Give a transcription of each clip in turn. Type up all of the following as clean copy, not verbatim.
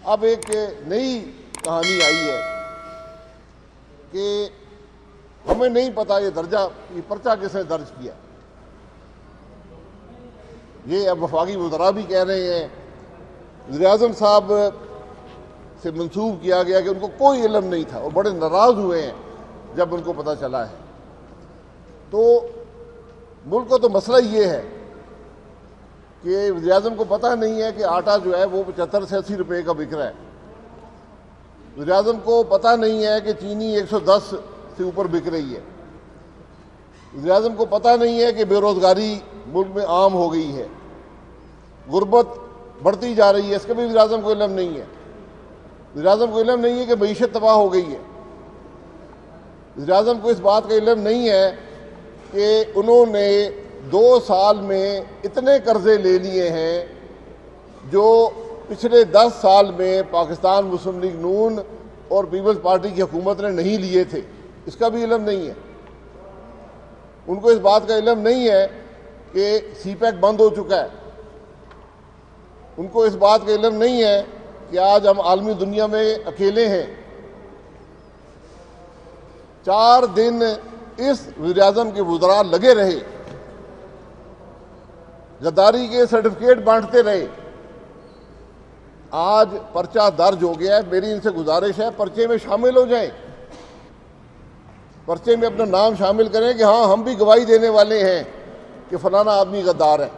اب ایک نئی کہانی آئی ہے کہ ہمیں نہیں پتا یہ پرچہ کس نے درج کیا. یہ اب وفاقی وزراء بھی کہہ رہے ہیں. وزیر اعظم صاحب سے منسوب کیا گیا کہ ان کو کوئی علم نہیں تھا اور بڑے ناراض ہوئے ہیں جب ان کو پتہ چلا ہے. تو ملک کو تو مسئلہ یہ ہے کہ وزیر اعظم کو پتہ نہیں ہے کہ آٹا جو ہے وہ 75 سے 80 روپے کا بک رہا ہے. وزیر اعظم کو پتہ نہیں ہے کہ چینی 110 سے اوپر بک رہی ہے. وزیر اعظم کو پتہ نہیں ہے کہ بے روزگاری ملک میں عام ہو گئی ہے, غربت بڑھتی جا رہی ہے, اس کا بھی وزیر اعظم کو علم نہیں ہے. وزیر اعظم کو علم نہیں ہے کہ معیشت تباہ ہو گئی ہے. وزیر اعظم کو اس بات کا علم نہیں ہے کہ انہوں نے 2 سال میں اتنے قرضے لے لیے ہیں جو پچھلے 10 سال میں پاکستان مسلم لیگ نون اور پیپلز پارٹی کی حکومت نے نہیں لیے تھے. اس کا بھی علم نہیں ہے. ان کو اس بات کا علم نہیں ہے کہ سی پیک بند ہو چکا ہے. ان کو اس بات کا علم نہیں ہے کہ آج ہم عالمی دنیا میں اکیلے ہیں. 4 دن اس وزیر اعظم کے وزراء لگے رہے, غداری کے سرٹیفکیٹ بانٹتے رہے. آج پرچہ درج ہو گیا ہے. میری ان سے گزارش ہے پرچے میں شامل ہو جائیں, پرچے میں اپنا نام شامل کریں کہ ہاں ہم بھی گواہی دینے والے ہیں کہ فلانا آدمی غدار ہے,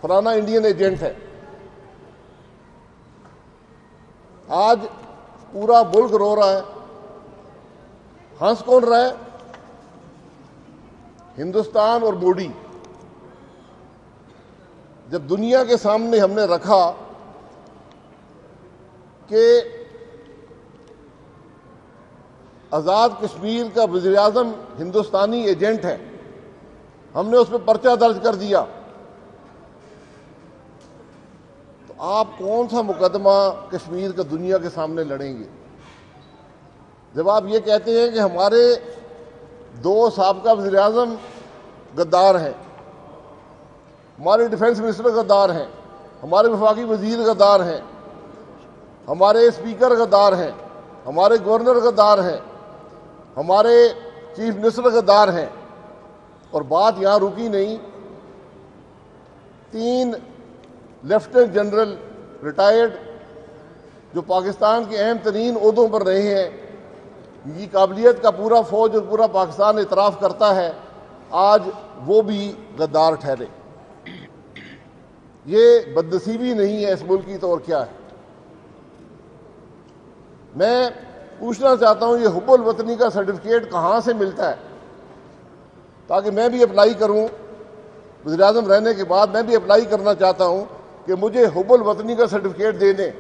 فلانا انڈین ایجنٹ ہے. آج پورا ملک رو رہا ہے. ہنس کون رہا ہے؟ ہندوستان اور مودی. جب دنیا کے سامنے ہم نے رکھا کہ آزاد کشمیر کا وزیر اعظم ہندوستانی ایجنٹ ہے, ہم نے اس پہ پرچہ درج کر دیا, تو آپ کون سا مقدمہ کشمیر کا دنیا کے سامنے لڑیں گے؟ جب آپ یہ کہتے ہیں کہ ہمارے 2 سابقہ وزیر اعظم غدار ہیں, ہمارے ڈیفنس منسٹر غدار ہیں, ہمارے وفاقی وزیر غدار ہیں, ہمارے اسپیکر غدار ہیں, ہمارے گورنر غدار ہیں, ہمارے چیف منسٹر غدار ہیں, اور بات یہاں رکی نہیں. 3 لیفٹیننٹ جنرل ریٹائرڈ جو پاکستان کے اہم ترین عہدوں پر رہے ہیں, ان کی قابلیت کا پورا فوج اور پورا پاکستان اعتراف کرتا ہے, آج وہ بھی غدار ٹھہرے. یہ بدنصیبی نہیں ہے اس ملک کی تو اور کیا ہے؟ میں پوچھنا چاہتا ہوں یہ حب الوطنی کا سرٹیفکیٹ کہاں سے ملتا ہے تاکہ میں بھی اپلائی کروں. وزیر اعظم رہنے کے بعد میں بھی اپلائی کرنا چاہتا ہوں کہ مجھے حب الوطنی کا سرٹیفکیٹ دے دیں,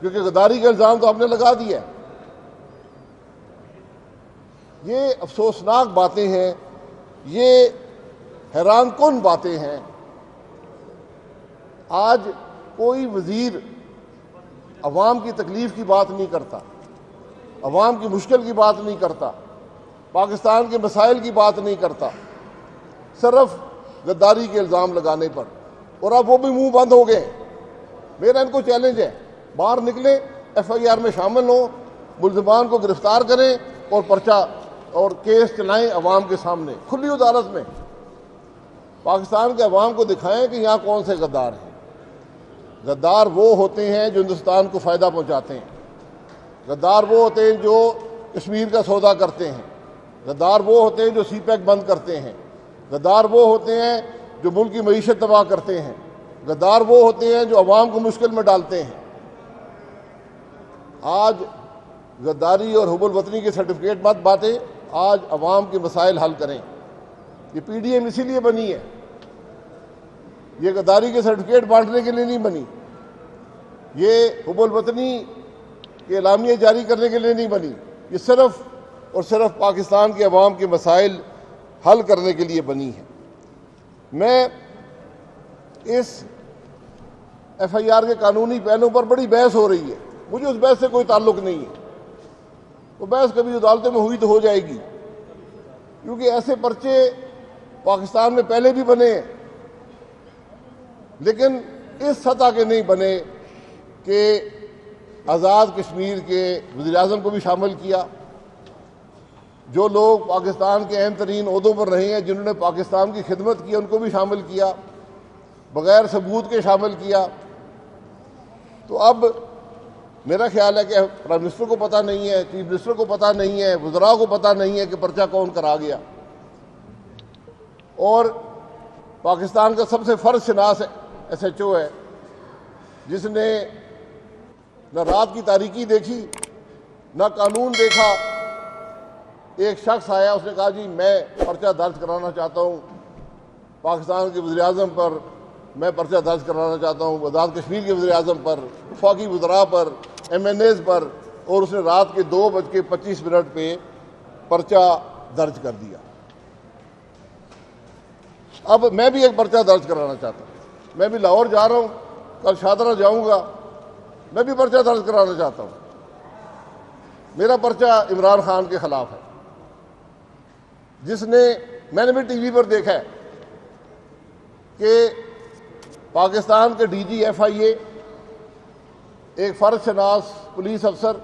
کیونکہ غداری کا الزام تو آپ نے لگا دیا ہے. یہ افسوسناک باتیں ہیں, یہ حیران کن باتیں ہیں. آج کوئی وزیر عوام کی تکلیف کی بات نہیں کرتا, عوام کی مشکل کی بات نہیں کرتا, پاکستان کے مسائل کی بات نہیں کرتا, صرف غداری کے الزام لگانے پر. اور اب وہ بھی منہ بند ہو گئے. میرا ان کو چیلنج ہے, باہر نکلیں, FIR میں شامل ہوں, ملزمان کو گرفتار کریں اور پرچہ اور کیس چلائیں عوام کے سامنے کھلی عدالت میں. پاکستان کے عوام کو دکھائیں کہ یہاں کون سے غدار ہیں. غدار وہ ہوتے ہیں جو ہندوستان کو فائدہ پہنچاتے ہیں. غدار وہ ہوتے ہیں جو کشمیر کا سودا کرتے ہیں. غدار وہ ہوتے ہیں جو سی پیک بند کرتے ہیں. غدار وہ ہوتے ہیں جو ملک کی معیشت تباہ کرتے ہیں. غدار وہ ہوتے ہیں جو عوام کو مشکل میں ڈالتے ہیں. آج غداری اور حب الوطنی کے سرٹیفکیٹ مت باتیں, آج عوام کے مسائل حل کریں. یہ PDM اسی لیے بنی ہے, یہ غداری کے سرٹیفکیٹ بانٹنے کے لیے نہیں بنی, یہ حب الوطنی کے اعلامیہ جاری کرنے کے لیے نہیں بنی. یہ صرف اور صرف پاکستان کے عوام کے مسائل حل کرنے کے لیے بنی ہے. میں اس FIR کے قانونی پہلوؤں پر بڑی بحث ہو رہی ہے, مجھے اس بحث سے کوئی تعلق نہیں ہے. وہ بحث کبھی عدالتوں میں ہوئی تو ہو جائے گی, کیونکہ ایسے پرچے پاکستان میں پہلے بھی بنے ہیں لیکن اس سطح کے نہیں بنے کہ آزاد کشمیر کے وزیر اعظم کو بھی شامل کیا، جو لوگ پاکستان کے اہم ترین عہدوں پر رہے ہیں، جنہوں نے پاکستان کی خدمت کی، ان کو بھی شامل کیا، بغیر ثبوت کے شامل کیا۔ تو اب میرا خیال ہے کہ پرائم منسٹر کو پتہ نہیں ہے، چیف منسٹر کو پتہ نہیں ہے، وزراء کو پتہ نہیں ہے کہ پرچہ کون کرا گیا، اور پاکستان کا سب سے فرض شناس ایس ایچ او ہے، جس نے نہ رات کی تاریکی دیکھی نہ قانون دیکھا۔ ایک شخص آیا، اس نے کہا جی میں پرچہ درج کرانا چاہتا ہوں پاکستان کے وزیر اعظم پر، میں پرچہ درج کرانا چاہتا ہوں آزاد کشمیر کے وزیر اعظم پر، وفاقی وزراء پر، ایم این ایز پر، اور اس نے رات کے 2:25 پہ پرچہ درج کر دیا۔ اب میں بھی ایک پرچہ درج کرانا چاہتا ہوں، میں بھی لاہور جا رہا ہوں، کل شادرہ جاؤں گا، میں بھی پرچہ درج کرانا چاہتا ہوں۔ میرا پرچہ عمران خان کے خلاف ہے، جس نے، میں نے بھی ٹی وی پر دیکھا ہے کہ پاکستان کے ڈی جی ایف آئی اے، ایک فرض شناس پولیس افسر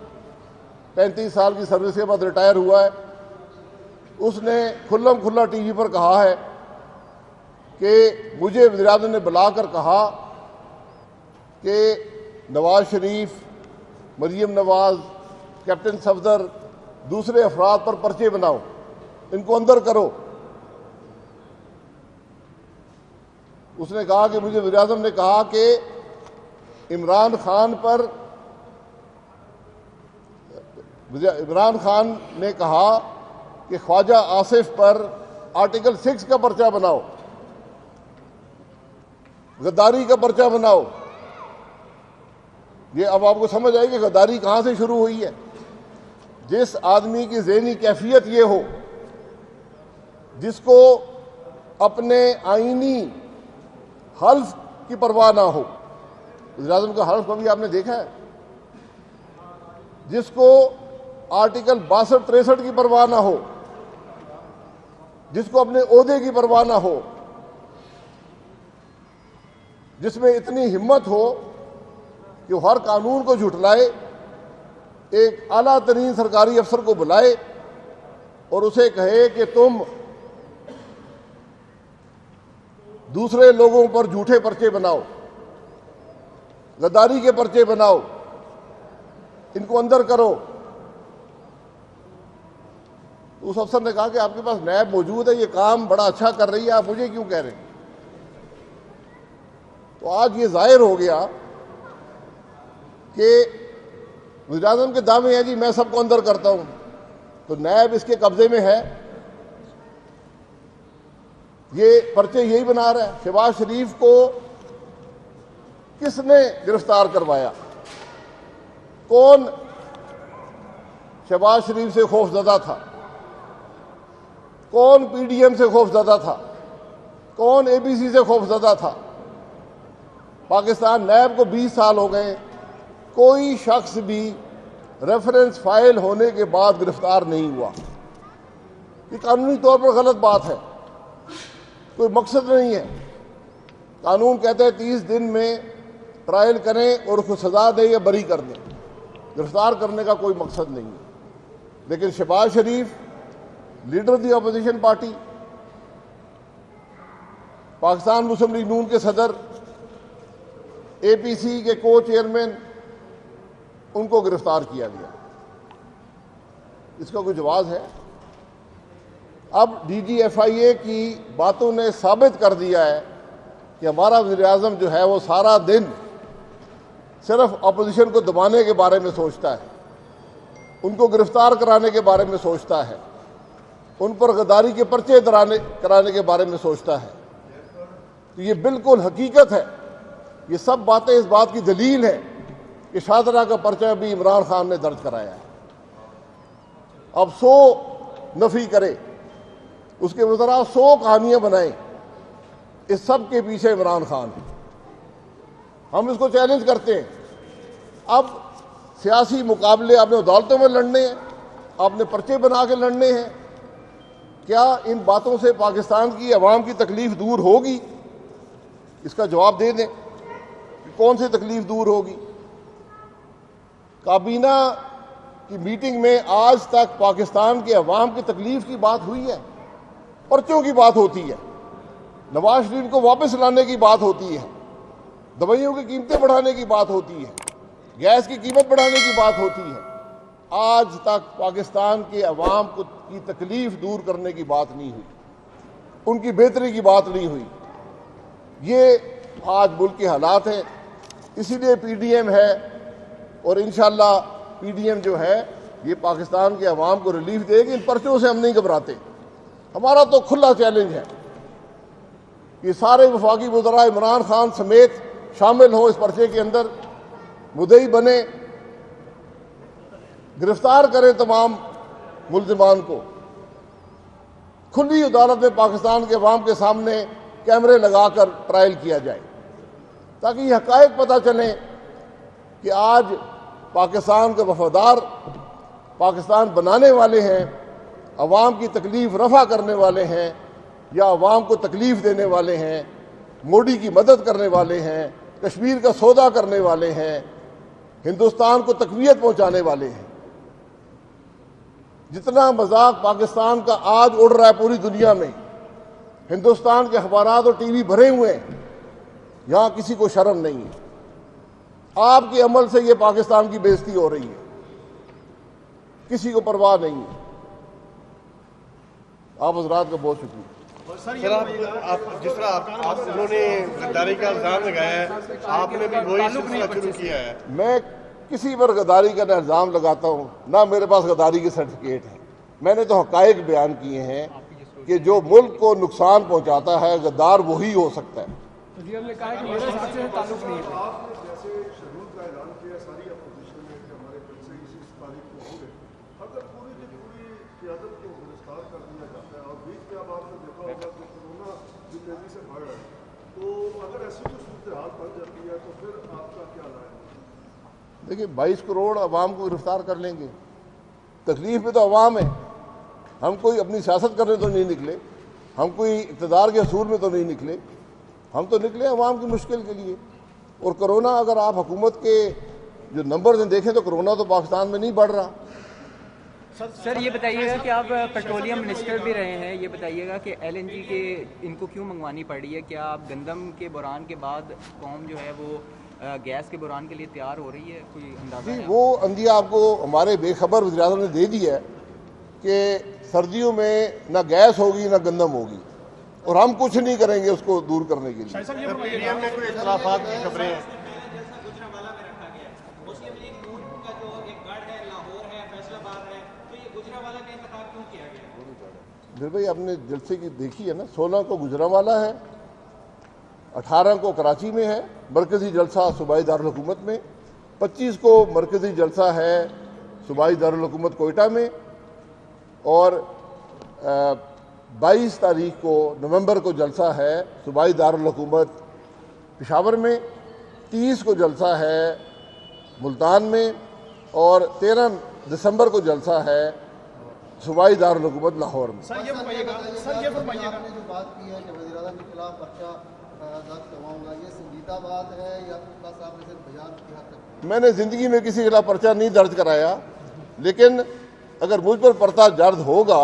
35 سال کی سروس کے بعد ریٹائر ہوا ہے، اس نے کھلم کھلا ٹی وی پر کہا ہے کہ مجھے وزیر اعظم نے بلا کر کہا کہ نواز شریف، مریم نواز، کیپٹن صفدر، دوسرے افراد پر پرچے بناؤ، ان کو اندر کرو۔ اس نے کہا کہ مجھے وزیر اعظم نے کہا کہ عمران خان نے کہا کہ خواجہ آصف پر آرٹیکل 6 کا پرچہ بناؤ، غداری کا پرچہ بناؤ۔ یہ اب آپ کو سمجھ آئے کہ غداری کہاں سے شروع ہوئی ہے۔ جس آدمی کی ذہنی کیفیت یہ ہو، جس کو اپنے آئینی حلف کی پرواہ نہ ہو، وزیر اعظم کا حلف کبھی آپ نے دیکھا ہے؟ جس کو آرٹیکل 62-63 کی پرواہ نہ ہو، جس کو اپنے عہدے کی پرواہ نہ ہو، جس میں اتنی ہمت ہو کہ وہ ہر قانون کو جھٹلائے، ایک اعلیٰ ترین سرکاری افسر کو بلائے اور اسے کہے کہ تم دوسرے لوگوں پر جھوٹے پرچے بناؤ، غداری کے پرچے بناؤ، ان کو اندر کرو۔ اس افسر نے کہا کہ آپ کے پاس نیب موجود ہے، یہ کام بڑا اچھا کر رہی ہے، آپ مجھے کیوں کہہ رہے ہیں؟ تو آج یہ ظاہر ہو گیا کہ وزیر اعظم کے دعوے ہیں جی میں سب کو اندر کرتا ہوں، تو نیب اس کے قبضے میں ہے، یہ پرچے یہی بنا رہا ہے۔ شہباز شریف کو کس نے گرفتار کروایا؟ کون شہباز شریف سے خوف زدہ تھا؟ کون پی ڈی ایم سے خوف زدہ تھا؟ کون اے بی سی سے خوف زدہ تھا؟ پاکستان نیب کو 20 سال ہو گئے، کوئی شخص بھی ریفرنس فائل ہونے کے بعد گرفتار نہیں ہوا۔ یہ قانونی طور پر غلط بات ہے، کوئی مقصد نہیں ہے۔ قانون کہتا ہے 30 دن میں ٹرائل کریں اور اس کو سزا دیں یا بری کر دیں، گرفتار کرنے کا کوئی مقصد نہیں ہے۔ لیکن شہباز شریف، لیڈر دی اپوزیشن پارٹی، پاکستان مسلم لیگ نون کے صدر، اے پی سی کے کو چیئرمین، ان کو گرفتار کیا گیا۔ اس کا کوئی جواز ہے؟ اب ڈی جی ایف آئی اے کی باتوں نے ثابت کر دیا ہے کہ ہمارا وزیر اعظم جو ہے وہ سارا دن صرف اپوزیشن کو دبانے کے بارے میں سوچتا ہے، ان کو گرفتار کرانے کے بارے میں سوچتا ہے، ان پر غداری کے پرچے کرانے کے بارے میں سوچتا ہے۔ تو یہ بالکل حقیقت ہے، یہ سب باتیں اس بات کی دلیل ہے کہ شاہدرہ کا پرچہ بھی عمران خان نے درج کرایا ہے۔ اب 100 نفی کرے، اس کے وزراء 100 کہانیاں بنائیں، اس سب کے پیچھے عمران خان ہے۔ ہم اس کو چیلنج کرتے ہیں۔ اب سیاسی مقابلے آپ نے عدالتوں میں لڑنے ہیں، آپ نے پرچے بنا کے لڑنے ہیں، کیا ان باتوں سے پاکستان کی عوام کی تکلیف دور ہوگی؟ اس کا جواب دے دیں کہ کون سی تکلیف دور ہوگی؟ کابینہ کی میٹنگ میں آج تک پاکستان کے عوام کی تکلیف کی بات ہوئی ہے؟ پرچوں کی بات ہوتی ہے، نواز شریف کو واپس لانے کی بات ہوتی ہے، دوائیوں کی قیمتیں بڑھانے کی بات ہوتی ہے، گیس کی قیمت بڑھانے کی بات ہوتی ہے۔ آج تک پاکستان کے عوام کی تکلیف دور کرنے کی بات نہیں ہوئی، ان کی بہتری کی بات نہیں ہوئی۔ یہ آج ملک کے حالات ہیں، اسی لیے پی ڈی ایم ہے، اور انشاءاللہ پی ڈی ایم جو ہے یہ پاکستان کے عوام کو ریلیف دے گی۔ ان پرچوں سے ہم نہیں گھبراتے، ہمارا تو کھلا چیلنج ہے کہ سارے وفاقی وزراء عمران خان سمیت شامل ہوں اس پرچے کے اندر، مدعی بنے، گرفتار کریں تمام ملزمان کو، کھلی عدالت میں پاکستان کے عوام کے سامنے کیمرے لگا کر ٹرائل کیا جائے، تاکہ یہ حقائق پتہ چلیں کہ آج پاکستان کے وفادار پاکستان بنانے والے ہیں، عوام کی تکلیف رفع کرنے والے ہیں، یا عوام کو تکلیف دینے والے ہیں، موڈی کی مدد کرنے والے ہیں، کشمیر کا سودا کرنے والے ہیں، ہندوستان کو تقویت پہنچانے والے ہیں۔ جتنا مذاق پاکستان کا آج اڑ رہا ہے پوری دنیا میں، ہندوستان کے اخبارات اور ٹی وی بھرے ہوئے ہیں، یہاں کسی کو شرم نہیں ہے۔ آپ کے عمل سے یہ پاکستان کی بے عزتی ہو رہی ہے، کسی کو پرواہ نہیں ہے۔ آپ حضرات کا بہت شکریہ۔ سر آپ جس طرح انہوں نے غداری کا الزام لگایا ہے، آپ نے بھی وہی سلسلہ شروع کیا ہے۔ میں کسی پر غداری کا نہ الزام لگاتا ہوں، نہ میرے پاس غداری کے سرٹیفکیٹ ہے۔ میں نے تو حقائق بیان کیے ہیں کہ جو ملک کو نقصان پہنچاتا ہے غدار وہی ہو سکتا ہے۔ دیکھیے 22 کروڑ عوام کو گرفتار کر لیں گے، تکلیف میں تو عوام ہے۔ ہم کوئی اپنی سیاست کرنے تو نہیں نکلے، ہم کوئی اقتدار کے حصول میں تو نہیں نکلے، ہم تو نکلے عوام کی مشکل کے لیے۔ اور کرونا اگر آپ حکومت کے جو نمبرز دیکھیں تو کرونا تو پاکستان میں نہیں بڑھ رہا۔ سر یہ بتائیے گا کہ آپ پیٹرولیم منسٹر بھی رہے ہیں، یہ بتائیے گا کہ ایل این جی کے ان کو کیوں منگوانی پڑ رہی ہے؟ کیا آپ گندم کے بحران کے بعد قوم جو ہے وہ گیس کے بحران کے لیے تیار ہو رہی ہے؟ کوئی اندازہ ہے؟ وہ اندیا آپ کو ہمارے بے خبر وزیر اعظم نے دے دی ہے کہ سردیوں میں نہ گیس ہوگی نہ گندم ہوگی، اور ہم کچھ نہیں کریں گے اس کو دور کرنے کے لیے۔ پی ڈی ایم میں کوئی اختلافات کی خبریں ہیں؟ پھر بھائی آپ نے جلسے کی دیکھی ہے نا، 16 کو گجرانوالہ ہے، 18 کو کراچی میں ہے مرکزی جلسہ صوبائی دارالحکومت میں، 25 کو مرکزی جلسہ ہے صوبائی دارالحکومت کوئٹہ میں، اور 22 تاریخ کو نومبر کو جلسہ ہے صوبائی دارالحکومت پشاور میں، 30 کو جلسہ ہے ملتان میں، اور 13 دسمبر کو جلسہ ہے صوبائی دارالحکومت لاہور میں۔ سر یہ فرمائیے گا نے جو بات کی ہے کہ وزیر اعظم کے خلاف پرچہ درج کرواؤں گا، یہ سنجیدہ بات ہے یا بس آپ نے صرف بیان کی حد تک؟ میں نے زندگی میں کسی کے خلاف پرچہ نہیں درج کرایا، لیکن اگر مجھ پر پرچہ درج ہوگا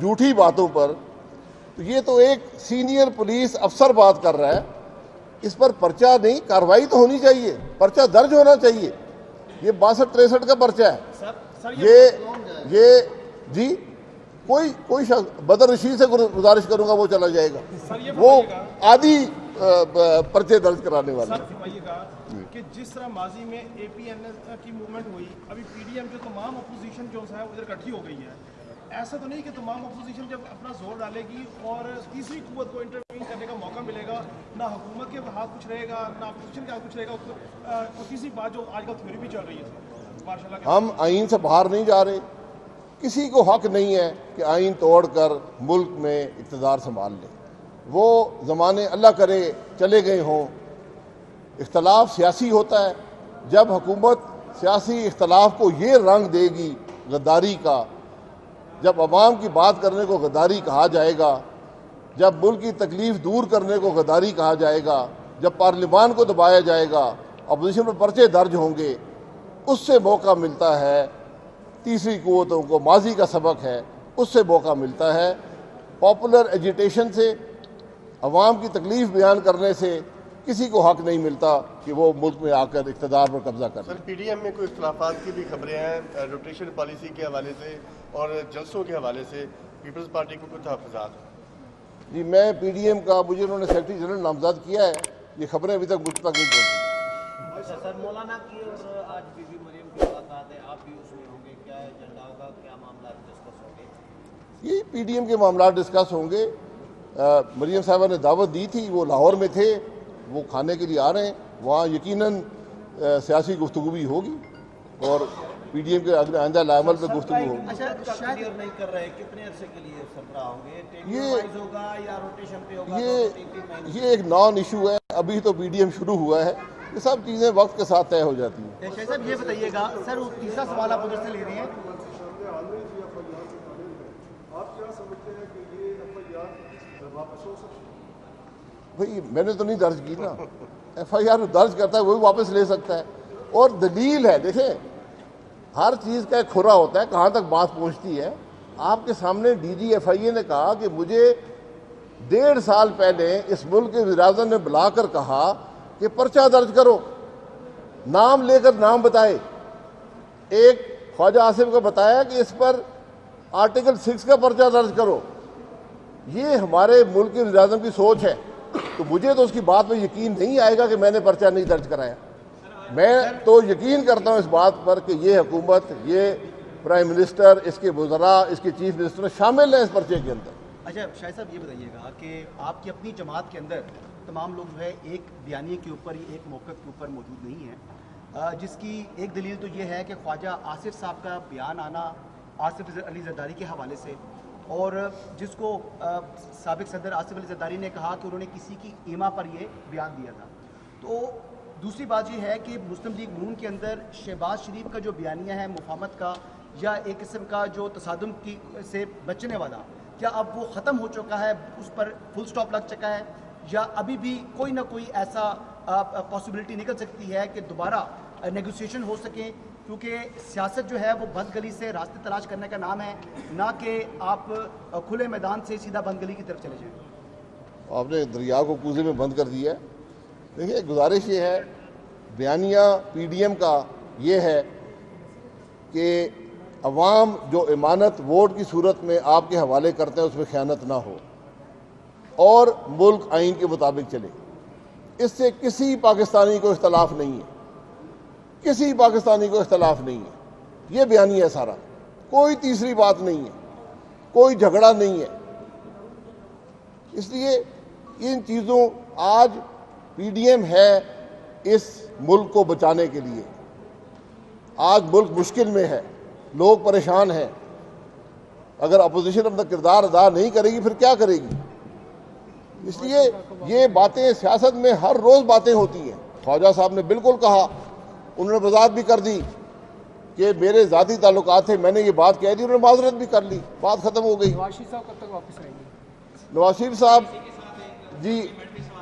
جھوٹی باتوں پر تو یہ تو ایک سینئر پولیس افسر بات کر رہا ہے، اس پر پرچہ نہیں، کارروائی تو ہونی چاہیے، پرچہ درج ہونا چاہیے۔ یہ 62-63 کا پرچہ ہے۔ یہ جی کوئی شخص بدر رشید سے گزارش کروں گا وہ چلا جائے گا، وہ آدھی پرچے درج کرانے والا۔ سر فرمائیے گا کہ جس طرح ماضی میں اے پی این ایس کی موومنٹ ہوئی، ابھی پی ڈی ایم جو تمام اپوزیشن جو ہے ادھر اکٹھی ہو گئی ہے، ایسا تو نہیں کہ تمام اپوزیشن جب اپنا زور ڈالے گی اور تیسری قوت کو انٹروین کرنے کا موقع ملے گا، نہ حکومت کے ہاتھ کچھ رہے گا نہ اپوزیشن کے ہاتھ کچھ رہے گا، اور تیسری بات جو آج کل تھیوری بھی چل رہی ہے ماشاءاللہ۔ ہم آئین سے باہر نہیں جا رہے، کسی کو حق نہیں ہے کہ آئین توڑ کر ملک میں اقتدار سنبھال لے۔ وہ زمانے اللہ کرے چلے گئے ہوں۔ اختلاف سیاسی ہوتا ہے، جب حکومت سیاسی اختلاف کو یہ رنگ دے گی غداری کا، جب عوام کی بات کرنے کو غداری کہا جائے گا، جب ملک کی تکلیف دور کرنے کو غداری کہا جائے گا، جب پارلیمان کو دبایا جائے گا، اپوزیشن پر پرچے درج ہوں گے، اس سے موقع ملتا ہے، تیسری قوتوں کو ماضی کا سبق ہے، اس سے موقع ملتا ہے، پاپولر ایجیٹیشن سے، عوام کی تکلیف بیان کرنے سے کسی کو حق نہیں ملتا کہ وہ ملک میں آ کر اقتدار پر قبضہ کر لے۔ سر پی ڈی ایم میں کوئی اختلافات کی بھی خبریں ہیں روٹیشن پالیسی کے حوالے سے اور جلسوں کے حوالے سے، پیپلز پارٹی کو کچھ تحفظات؟ جی میں پی ڈی ایم کا، مجھے انہوں نے سیکرٹری جنرل نامزد کیا ہے، یہ خبریں ابھی تک مجھ تک نہیں پہنچی۔ سر مولانا کی اور آج بی بی مریم کی ملاقات ہے، آپ بھی اس میں ہوں گے، کیا ایجنڈا ہوگا، کیا معاملات ڈسکس ہوں گے؟ یہ پی ڈی ایم کے معاملات ڈسکس ہوں گے۔ مریم صاحبہ نے دعوت دی تھی، وہ لاہور میں تھے، وہ کھانے کے لیے آ رہے ہیں، وہاں یقیناً سیاسی گفتگو بھی ہوگی اور پی ڈی ایم کے آئندہ عمل پہ گفتگو ہوگی۔ کلیئر نہیں کر رہے کتنے عرصے کے لیے سربراہ ہوں گے، یہ وائز ہوگا یا روٹیشن پہ ہوگا؟ یہ ایک نان ایشو ہے، ابھی تو پی ڈی ایم شروع ہوا ہے، یہ سب چیزیں وقت کے ساتھ طے ہو جاتی ہیں۔ شاہد صاحب یہ بتائیے گا سر، تیسرا سوال آپ ادھر سے لے رہے ہیں، بھئی میں نے تو نہیں درج کی نا، ایف آئی آر درج کرتا ہے وہی واپس لے سکتا ہے، اور دلیل ہے، دیکھیں ہر چیز کا ایک کھرا ہوتا ہے، کہاں تک بات پہنچتی ہے۔ آپ کے سامنے ڈی جی ایف آئی اے نے کہا کہ مجھے 1.5 سال پہلے اس ملک کے وزیر اعظم نے بلا کر کہا کہ پرچہ درج کرو، نام لے کر نام بتائے، ایک خواجہ آصف کو بتایا کہ اس پر آرٹیکل 6 کا پرچہ درج کرو۔ یہ ہمارے ملک کے وزیر اعظم کی سوچ ہے، تو مجھے تو اس کی بات پہ یقین نہیں آئے گا کہ میں نے پرچہ نہیں درج کرایا۔ میں تو یقین کرتا ہوں اس بات پر کہ یہ حکومت، یہ پرائم منسٹر، اس کے وزراء، اس کے چیف منسٹر شامل ہیں اس پرچے کے اندر۔ اچھا شاہد صاحب یہ بتائیے گا کہ آپ کی اپنی جماعت کے اندر تمام لوگ جو ہے ایک بیانیے کے اوپر، ایک موقف کے اوپر موجود نہیں ہیں، جس کی ایک دلیل تو یہ ہے کہ خواجہ آصف صاحب کا بیان آنا آصف علی زرداری کے حوالے سے، اور جس کو سابق صدر آصف علی زرداری نے کہا کہ انہوں نے کسی کی ایما پر یہ بیان دیا تھا۔ تو دوسری بات یہ ہے کہ مسلم لیگ نون کے اندر شہباز شریف کا جو بیانیہ ہے مفاہمت کا یا ایک قسم کا جو تصادم کی سے بچنے والا، کیا اب وہ ختم ہو چکا ہے، اس پر فل سٹاپ لگ چکا ہے، یا ابھی بھی کوئی نہ کوئی ایسا پاسبلٹی نکل سکتی ہے کہ دوبارہ نیگوسیشن ہو سکیں؟ کیونکہ سیاست جو ہے وہ بند گلی سے راستے تلاش کرنے کا نام ہے، نہ کہ آپ کھلے میدان سے سیدھا بند گلی کی طرف چلے جائیں۔ آپ نے دریا کو کوزے میں بند کر دیا ہے۔ دیکھیے گزارش یہ ہے، بیانیہ پی ڈی ایم کا یہ ہے کہ عوام جو امانت ووٹ کی صورت میں آپ کے حوالے کرتے ہیں اس میں خیانت نہ ہو اور ملک آئین کے مطابق چلے۔ اس سے کسی پاکستانی کو اختلاف نہیں ہے، کسی پاکستانی کو اختلاف نہیں ہے، یہ بیانیہ ہے سارا، کوئی تیسری بات نہیں ہے، کوئی جھگڑا نہیں ہے۔ اس لیے ان چیزوں، آج پی ڈی ایم ہے اس ملک کو بچانے کے لیے، آج ملک مشکل میں ہے، لوگ پریشان ہیں، اگر اپوزیشن اپنا کردار ادا نہیں کرے گی پھر کیا کرے گی؟ اس لیے یہ باتیں سیاست میں ہر روز باتیں ہوتی ہیں۔ خواجہ صاحب نے بالکل کہا، انہوں نے وضاحت بھی کر دی کہ میرے ذاتی تعلقات تھے، میں نے یہ بات کہہ دی، انہوں نے معذرت بھی کر لی، بات ختم ہو گئی۔ نواز شریف صاحب کب تک واپس آئیں گے؟ نواز شریف صاحب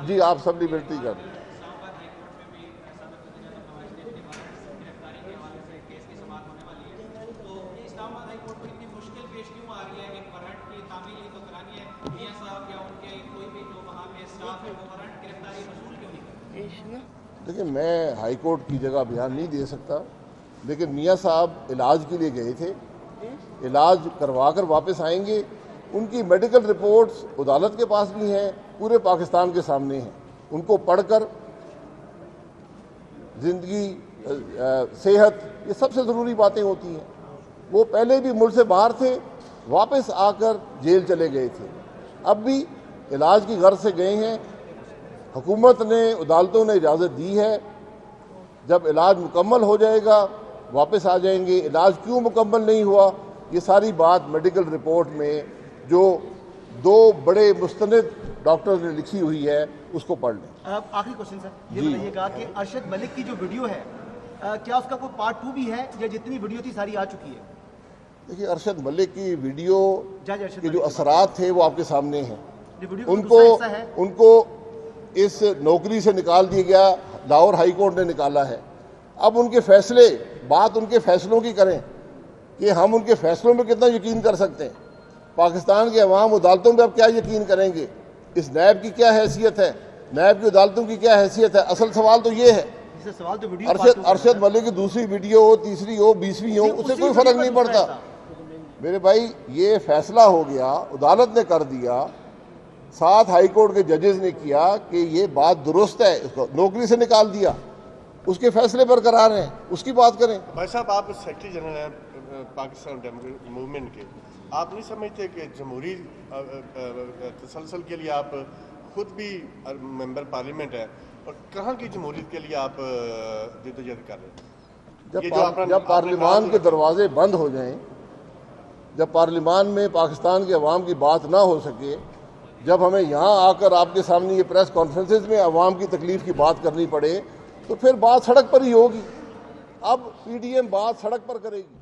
جی آپ سپلیمنٹری کر دیں۔ دیکھیں میں ہائی کورٹ کی جگہ بیان نہیں دے سکتا، لیکن میاں صاحب علاج کے لیے گئے تھے، علاج کروا کر واپس آئیں گے۔ ان کی میڈیکل رپورٹس عدالت کے پاس بھی ہیں، پورے پاکستان کے سامنے ہیں، ان کو پڑھ کر زندگی، صحت، یہ سب سے ضروری باتیں ہوتی ہیں۔ وہ پہلے بھی ملک سے باہر تھے، واپس آ کر جیل چلے گئے تھے، اب بھی علاج کی غرض سے گئے ہیں۔ حکومت نے، عدالتوں نے اجازت دی ہے، جب علاج مکمل ہو جائے گا واپس آ جائیں گے۔ علاج کیوں مکمل نہیں ہوا، یہ ساری بات میڈیکل رپورٹ میں جو 2 بڑے مستند ڈاکٹرز نے لکھی ہوئی ہے اس کو پڑھ لیں۔ آخری کوشچن سر، یہ بتائیے گا کہ ارشد ملک کی جو ویڈیو ہے، کیا اس کا کوئی پارٹ 2 بھی ہے یا جتنی ویڈیو تھی ساری آ چکی ہے؟ دیکھیے ارشد ملک کی ویڈیو جج ارشد کے ملک جو اثرات تھے وہ آپ کے سامنے ہیں۔ یہ ویڈیو کا دوسرا حصہ ہے۔ ان کو اس نوکری سے نکال دیا گیا، لاہور ہائی کورٹ نے نکالا ہے۔ اب ان کے فیصلے، بات ان کے فیصلوں کی کریں کہ ہم ان کے فیصلوں میں کتنا یقین کر سکتے ہیں. پاکستان کے عوام عدالتوں پہ اب کیا یقین کریں گے؟ اس نیب کی کیا حیثیت ہے؟ نیب کی عدالتوں کی کیا حیثیت ہے؟ اصل سوال تو یہ ہے. سوال تو ارشد ملک کی دوسری ویڈیو ہو، تیسری ہو، 20ویں ہو، اس سے کوئی فرق نہیں پڑتا. میرے بھائی یہ فیصلہ ہو گیا، عدالت نے کر دیا، 7 ہائی کورٹ کے ججز نے کیا کہ یہ بات درست ہے، اس کو نوکری سے نکال دیا، اس کے فیصلے برقرار ہیں، اس کی بات کریں. بھائی صاحب آپ سیکرٹری جنرل ہیں پاکستان ڈیموکریٹک موومنٹ کے، آپ نہیں سمجھتے کہ جمہوری تسلسل کے لیے آپ خود بھی ممبر پارلیمنٹ ہیں اور کہاں کی جمہوریت کے لیے آپ جدوجہد کر رہے ہیں؟ جب پارلیمان کے دروازے بند ہو جائیں، جب پارلیمان میں پاکستان کے عوام کی بات نہ ہو سکے، جب ہمیں یہاں آ کر آپ کے سامنے یہ پریس کانفرنسز میں عوام کی تکلیف کی بات کرنی پڑے، تو پھر بات سڑک پر ہی ہوگی. اب پی ڈی ایم بات سڑک پر کرے گی.